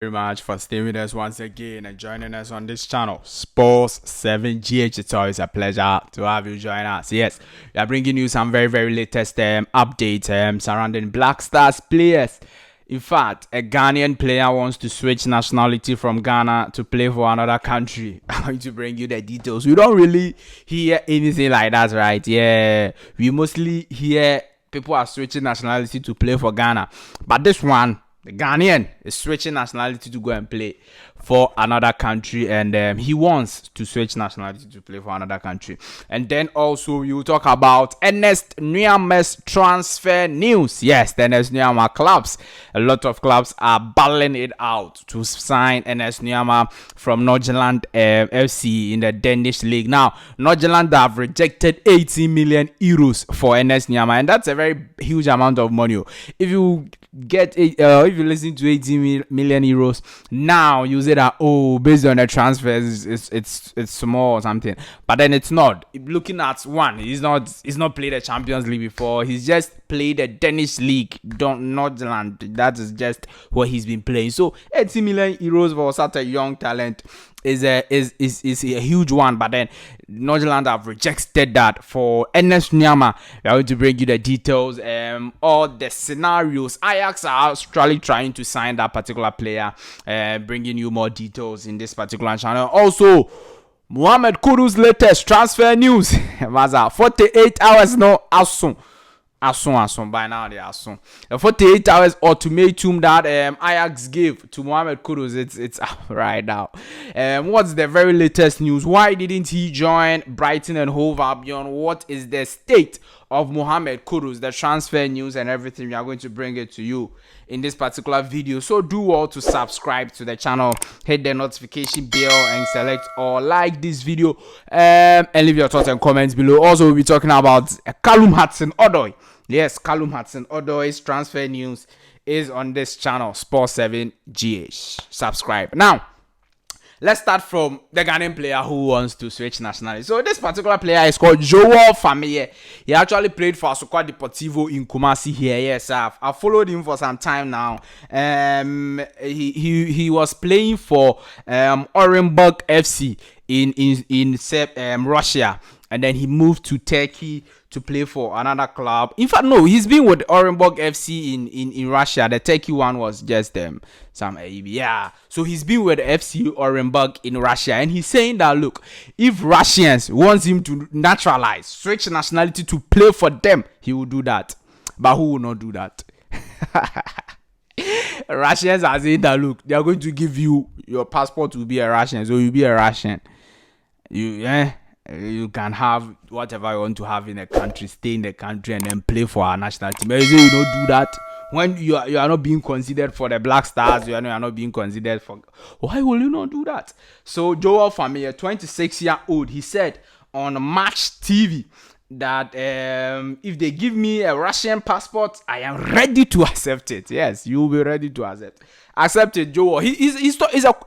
Very much for staying with us once again and joining us on this channel, Sports 7GH. It's always a pleasure to have you join us. Yes, we are bringing you some very latest updates surrounding Black Stars players. In fact, a Ghanaian player wants to switch nationality from Ghana to play for another country. I'm going to bring you the details. We don't really hear anything like that, right? Yeah, we mostly hear people are switching nationality to play for Ghana, but this one, the Ghanaian is switching nationality to go and play for another country, and he wants to switch nationality to play for another country. And then also we will talk about Ernest Nuamah's transfer news. Yes, the Ernest Nuamah clubs, a lot of clubs are battling it out to sign Ernest Nuamah from Nordjylland FC in the Danish league. Now, Nordjylland have rejected 80 million euros for Ernest Nuamah, and that's a very huge amount of money. If you if you listen to 80 million euros now, you say that, oh, based on the transfers it's small or something, but then it's not. Looking at one, he's not played the Champions League before. He's just played the Danish league, Nordjylland. That is just what he's been playing. So 80 million euros for such a young talent is a huge one, but then Nordjylland have rejected that. For Ernest Nuamah, we are going to bring you the details, all the scenarios. Ajax are actually trying to sign that particular player, bringing you more details in this particular channel. Also, Mohamed Kudus' latest transfer news. 48 hours no Hudson. By now they are soon. 48 hours ultimatum that Ajax gave to Mohamed Kudus. It's right now. What's the very latest news? Why didn't he join Brighton and Hove Albion? What is the state of Mohamed Kudus? The transfer news and everything. We are going to bring it to you in this particular video. So do well to subscribe to the channel, hit the notification bell, and select or like this video, and leave your thoughts and comments below. Also, we'll be talking about Hudson Odoi. Yes, Hudson Odoi's transfer news is on this channel, Sports 7GH. Subscribe. Now, let's start from the Ghanaian player who wants to switch nationality. So this particular player is called Joel Fameye. He actually played for Asokwa Deportivo in Kumasi here. Yes, I've followed him for some time now. He was playing for Orenburg FC in Russia, and then he moved to Turkey to play for another club. In fact, no, he's been with Orenburg FC in Russia. The Turkey one was just some yeah. So he's been with FC Orenburg in Russia, and he's saying that, look, if Russians want him to naturalize, switch nationality to play for them, he will do that. But who will not do that? Russians are saying that, look, they are going to give you your passport to be a Russian, so you'll be a Russian. You can have whatever you want to have in a country, stay in the country, and then play for our national team. But you don't do that when you are not being considered for the Black Stars. You are not being considered for. Why will you not do that? So Joel Fameye, 26-year-old, he said on Match TV that if they give me a Russian passport, I am ready to accept it. Yes, you will be ready to accept it. Joel, he's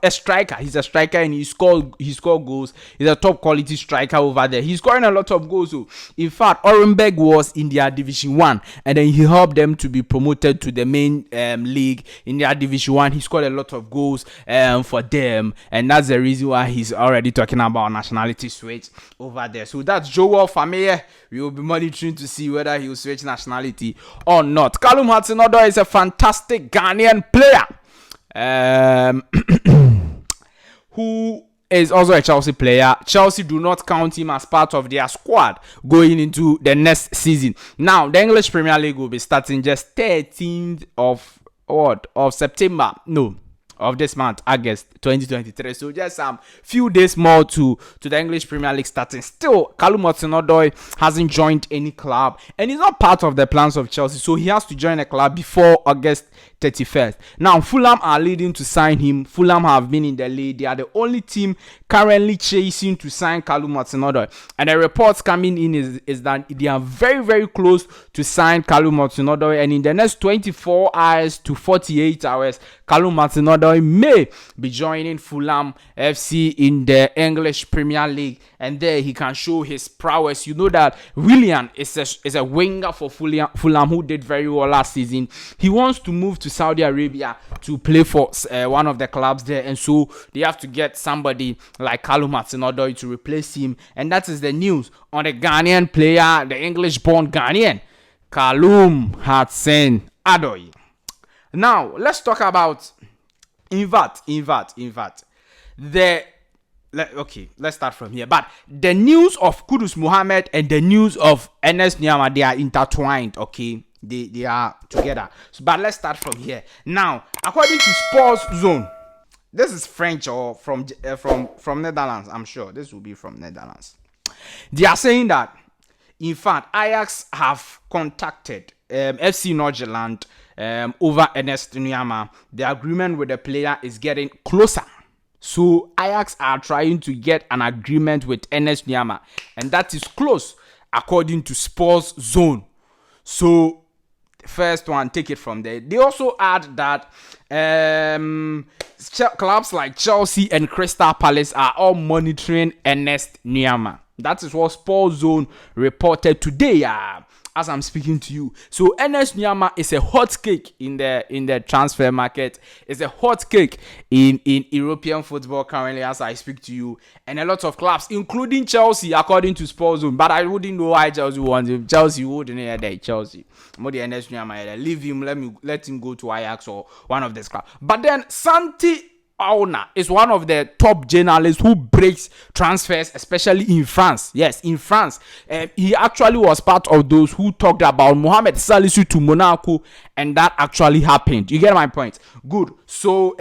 a striker. He's a striker, and he scored goals. He's a top quality striker over there. He's scoring a lot of goals. So, in fact, Orenburg was in their Division 1, and then he helped them to be promoted to the main league in their Division 1. He scored a lot of goals for them, and that's the reason why he's already talking about nationality switch over there. So that's Joel Fameye. We will be monitoring to see whether he will switch nationality or not. Hudson Odoi is a fantastic Ghanaian player who is also a Chelsea player. Chelsea do not count him as part of their squad going into the next season. Now, the English Premier League will be starting just 13th of September. No, of this month, August 2023. So just some few days more to the English Premier League starting. Still, Hudson Odoi hasn't joined any club, and he's not part of the plans of Chelsea, so he has to join a club before August 31st. Now, Fulham are leading to sign him. Fulham have been in the lead. They are the only team currently chasing to sign Hudson Odoi. And the reports coming in is that they are very close to sign Hudson Odoi. And in the next 24 hours to 48 hours, Hudson Odoi Odoi may be joining Fulham FC in the English Premier League, and there he can show his prowess. You know that Willian is a winger for Fulham who did very well last season. He wants to move to Saudi Arabia to play for one of the clubs there, and so they have to get somebody like Callum Hudson-Odoi to replace him, and that is the news on the Ghanaian player, the English-born Ghanaian Callum Hudson-Odoi. Now let's talk about let's start from here. But the news of Kudus Mohammed and the news of Ernest Nuamah, they are intertwined. Okay, they are together. But let's start from here. Now, according to Sports Zone, this is French or from Netherlands. I'm sure this will be from Netherlands. They are saying that, in fact, Ajax have contacted FC Norgeland over Ernest Nuamah. The agreement with the player is getting closer. So Ajax are trying to get an agreement with Ernest Nuamah, and that is close according to Sports Zone. So first one, take it from there. They also add that clubs like Chelsea and Crystal Palace are all monitoring Ernest Nuamah. That is what Sports Zone reported today, as I'm speaking to you. So Ernest Nuamah is a hot cake in the transfer market. It's a hot cake in European football currently as I speak to you. And a lot of clubs, including Chelsea, according to Sports Zone. But I wouldn't know why Chelsea wants him. Chelsea wouldn't hear that. Chelsea. Ernest Nuamah, leave him, let him go to Ajax or one of these clubs. But then Santi Auna is one of the top journalists who breaks transfers, especially in France. Yes, in France. He actually was part of those who talked about Mohamed Salisu to Monaco, and that actually happened. You get my point? Good. So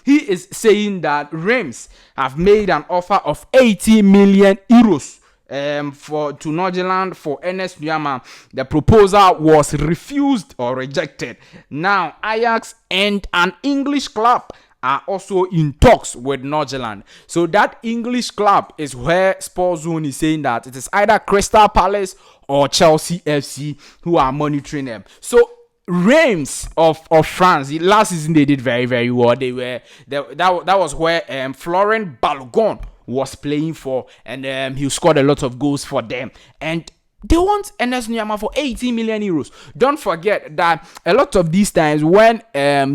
he is saying that Reims have made an offer of 80 million euros to Norgeland for Ernest Nuamah. The proposal was refused or rejected. Now Ajax and an English club are also in talks with Norgeland. So that English club is where Sports Zone is saying that it is either Crystal Palace or Chelsea FC who are monitoring them. So Reims of France, last season they did very, very well. That was where Florent Balogun was playing for, and he scored a lot of goals for them. And they want Ernest Nuamah for 80 million euros. Don't forget that a lot of these times when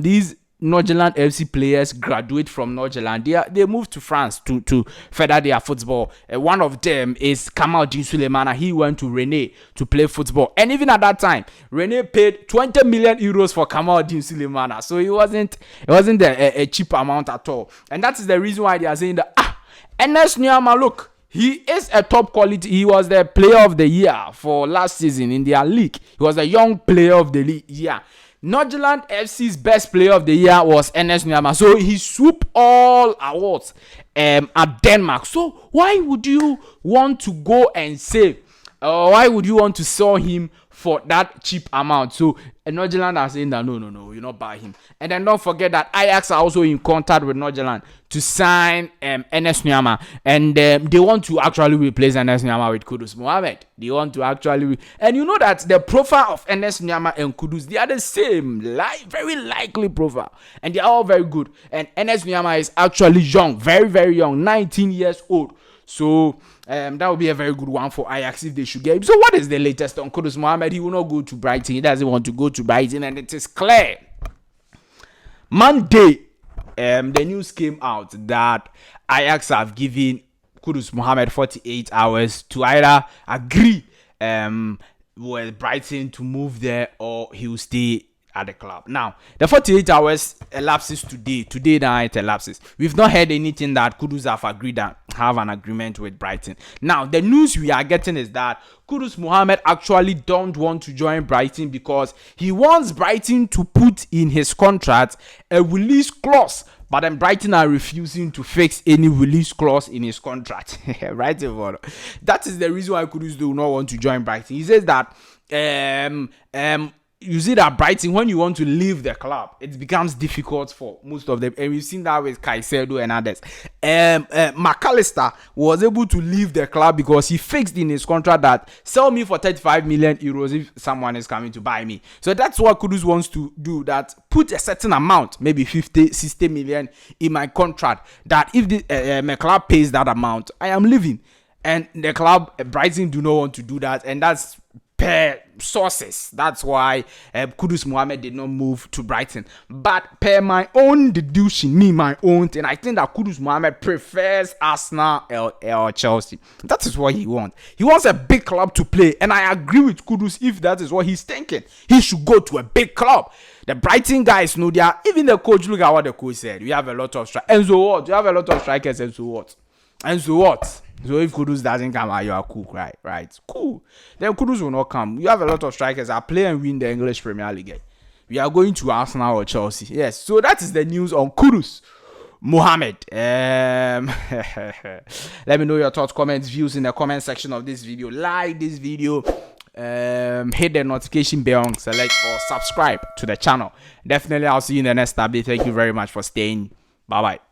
these Norgeland FC players graduate from Norgeland, they move to France to further their football. One of them is Kamaldeen Sulemana. He went to Rennes to play football, and even at that time, Rennes paid 20 million euros for Kamaldeen Sulemana. So it wasn't a cheap amount at all, and that is the reason why they are saying that Ernest Nuamah, look, he is a top quality. He was the player of the year for last season in their league. He was a young player of the year. Norgeland FC's best player of the year was Ernest Nuamah. So he swooped all awards at Denmark. So why would you want to go and save? Why would you want to sell him for that cheap amount? So Norgeland are saying that no, you not buy him. And then don't forget that Ajax are also in contact with Norgeland to sign Ernest Nuamah, and they want to actually replace Ernest Nuamah with Kudus Mohammed. They want to actually, and you know that the profile of Ernest Nuamah and Kudus, they are the same, very likely profile, and they are all very good. And Ernest Nuamah is actually young, very, very young, 19 years old. So that would be a very good one for Ajax if they should get him. So what is the latest on Kudus Mohammed? He will not go to Brighton. He doesn't want to go to Brighton, and it is clear. Monday, the news came out that Ajax have given Kudus Mohammed 48 hours to either agree with Brighton to move there or he will stay at the club. Now, the 48 hours elapses today. Today night elapses. We've not heard anything that Kudus have agreed and have an agreement with Brighton. Now, the news we are getting is that Kudus Mohammed actually don't want to join Brighton because he wants Brighton to put in his contract a release clause. But then Brighton are refusing to fix any release clause in his contract. Right? That is the reason why Kudus do not want to join Brighton. He says that you see that Brighton, when you want to leave the club, it becomes difficult for most of them. And we've seen that with Caicedo and others. McAllister was able to leave the club because he fixed in his contract that sell me for 35 million euros if someone is coming to buy me. So that's what Kudus wants to do, that put a certain amount, maybe 50, 60 million in my contract, that if the club pays that amount, I am leaving. And the club, Brighton, do not want to do that. And that's per sources. That's why Kudus Mohammed did not move to Brighton. But per my own deduction, my own thing, I think that Kudus Mohammed prefers Arsenal or Chelsea. That is what he wants. He wants a big club to play. And I agree with Kudus if that is what he's thinking. He should go to a big club. The Brighton guys know they are, even the coach, look at what the coach said. We have a lot of strikers. And so what? You have a lot of strikers, and so what? And so what? So if Kudus doesn't come, you are cool, right? Cool. Then Kudus will not come. You have a lot of strikers that play and win the English Premier League. We are going to Arsenal or Chelsea. Yes. So that is the news on Kudus Mohammed. Let me know your thoughts, comments, views in the comment section of this video. Like this video. Hit the notification bell, select or subscribe to the channel. Definitely, I'll see you in the next update. Thank you very much for staying. Bye bye.